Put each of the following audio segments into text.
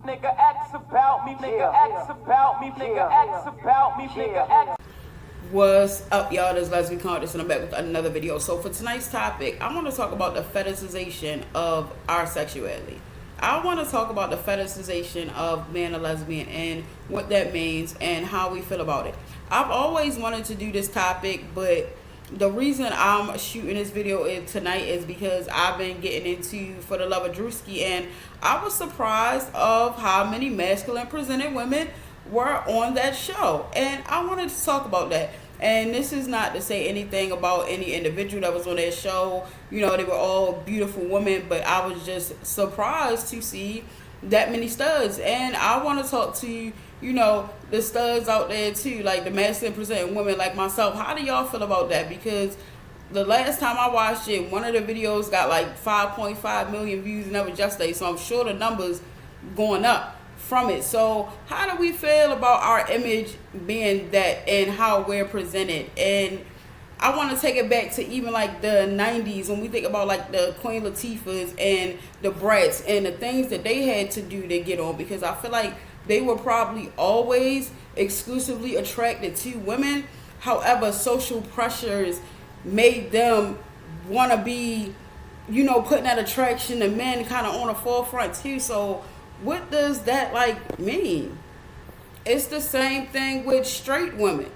Nigga acts about me, nigga acts about me, nigga acts about me, nigga acts. What's up, y'all? This is Lesbian Coulda, and I'm back with another video. So for tonight's topic, I want to talk about the fetishization of our sexuality. I want to talk about the fetishization of being a lesbian and what that means and how we feel about it. I've always wanted to do this topic, but the reason I'm shooting this video tonight is because I've been getting into For the Love of Druski, and I was surprised of how many masculine presented women were on that show, and I wanted to talk about that. And this is not to say anything about any individual that was on that show. You know, they were all beautiful women, but I was just surprised to see that many studs. And I want to talk to you know, the studs out there too, like the masculine presenting women like myself. How do y'all feel about that? Because the last time I watched it, one of the videos got like 5.5 million views, and that was yesterday, so I'm sure the numbers going up from it. So how do we feel about our image being that and how we're presented? And I want to take it back to even like the 90s when we think about like the Queen Latifahs and the Bratz and the things that they had to do to get on, because I feel like they were probably always exclusively attracted to women. However, social pressures made them want to be, you know, putting that attraction to men kind of on the forefront too. So what does that like mean? It's the same thing with straight women.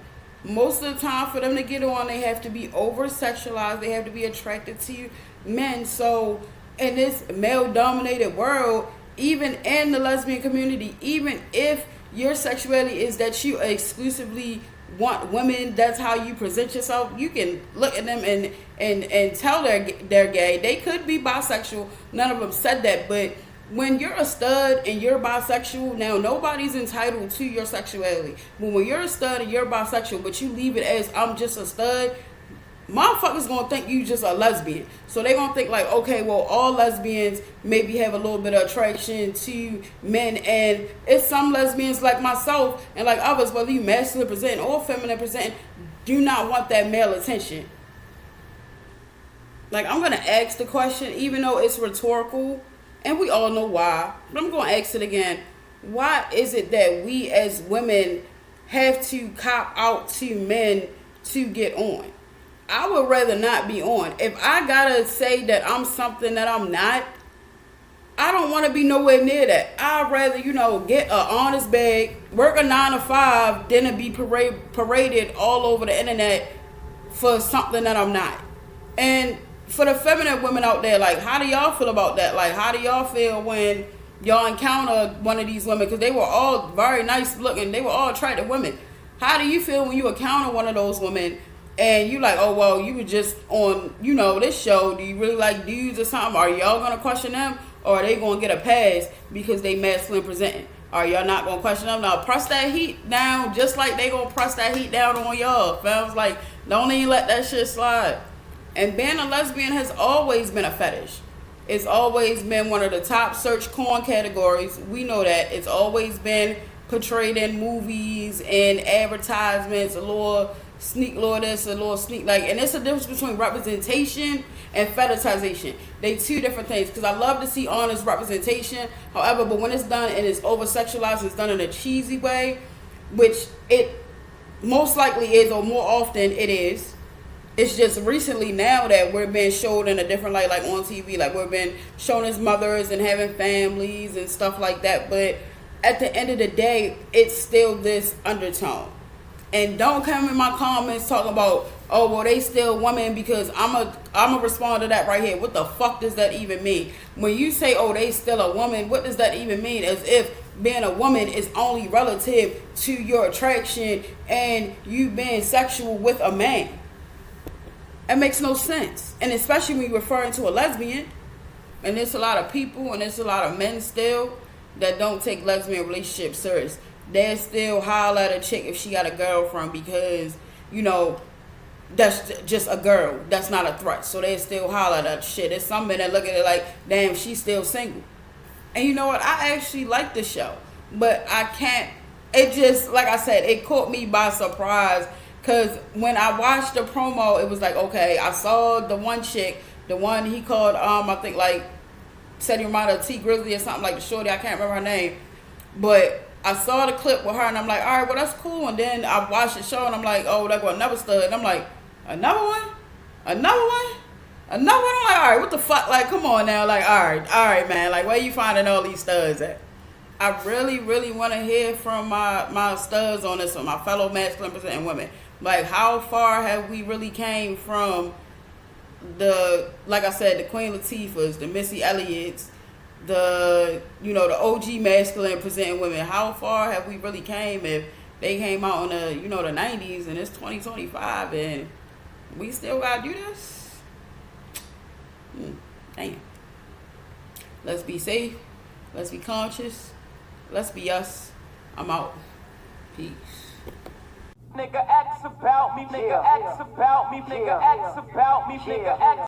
Most of the time for them to get on, they have to be over-sexualized. They have to be attracted to men. So in this male-dominated world, even in the lesbian community, even if your sexuality is that you exclusively want women, that's how you present yourself, you can look at them and tell they're gay. They could be bisexual. None of them said that. But when you're a stud and you're bisexual, now nobody's entitled to your sexuality. But when you're a stud and you're bisexual, but you leave it as I'm just a stud, motherfuckers gonna think you just a lesbian. So they gonna think like, okay, well, all lesbians maybe have a little bit of attraction to men, and it's some lesbians like myself and like others, whether you masculine presenting or feminine presenting, do not want that male attention. Like, I'm gonna ask the question, even though it's rhetorical, and we all know why, but I'm gonna ask it again. Why is it that we as women have to cop out to men to get on? I would rather not be on. If I gotta say that I'm something that I'm not, I don't want to be nowhere near that. I'd rather, you know, get an honest bag, work a 9 to 5, than to be paraded all over the internet for something that I'm not. And for the feminine women out there, like, how do y'all feel about that? Like, how do y'all feel when y'all encounter one of these women? Because they were all very nice looking. They were all attractive women. How do you feel when you encounter one of those women and you like, oh, well, you were just on, you know, this show. Do you really like dudes or something? Are y'all going to question them? Or are they going to get a pass because they masculine presenting? Are y'all not going to question them? Now, press that heat down just like they going to press that heat down on y'all. Fams, like, don't even let that shit slide. And being a lesbian has always been a fetish. It's always been one of the top search porn categories. We know that. It's always been portrayed in movies and advertisements, a little this, a little sneak, like, and it's a difference between representation and fetishization. They two different things, because I love to see honest representation. However, but when it's done and it's over-sexualized, it's done in a cheesy way, which it most likely is, or more often it is. It's just recently now that we're being shown in a different light, like on TV, like we're being shown as mothers and having families and stuff like that. But at the end of the day, it's still this undertone. And don't come in my comments talking about, oh, well, they still women, because I'm a respond to that right here. What the fuck does that even mean? When you say, oh, they still a woman, what does that even mean? As if being a woman is only relative to your attraction and you being sexual with a man. It makes no sense. And especially when you're referring to a lesbian, and there's a lot of people and there's a lot of men still that don't take lesbian relationships serious. They still holler at a chick if she got a girlfriend because, you know, that's just a girl. That's not a threat. So they still holler at that shit. There's some men that look at it like, damn, she's still single. And you know what? I actually like the show. But I can't, it just, like I said, it caught me by surprise. Because when I watched the promo, it was like, okay, I saw the one chick, the one he called, I think like, said he reminded of T Grizzly or something, like the shorty, I can't remember her name. But I saw the clip with her, and I'm like, all right, well, that's cool. And then I watched the show, and I'm like, oh, there go another stud. And I'm like, another one? Another one? Another one? I'm like, all right, what the fuck? Like, come on now. Like, all right, man. Like, where you finding all these studs at? I really, really want to hear from my studs on this one, my fellow masculine presenting women. Like, how far have we really came from like I said, the Queen Latifahs, the Missy Elliott's, the OG masculine presenting women? How far have we really came if they came out in the 90s and it's 2025 and we still gotta do this? Damn. Let's be safe. Let's be conscious. Let's be us. I'm out. Peace. Nigga X about me, nigga X about me, nigga X about me, nigga X.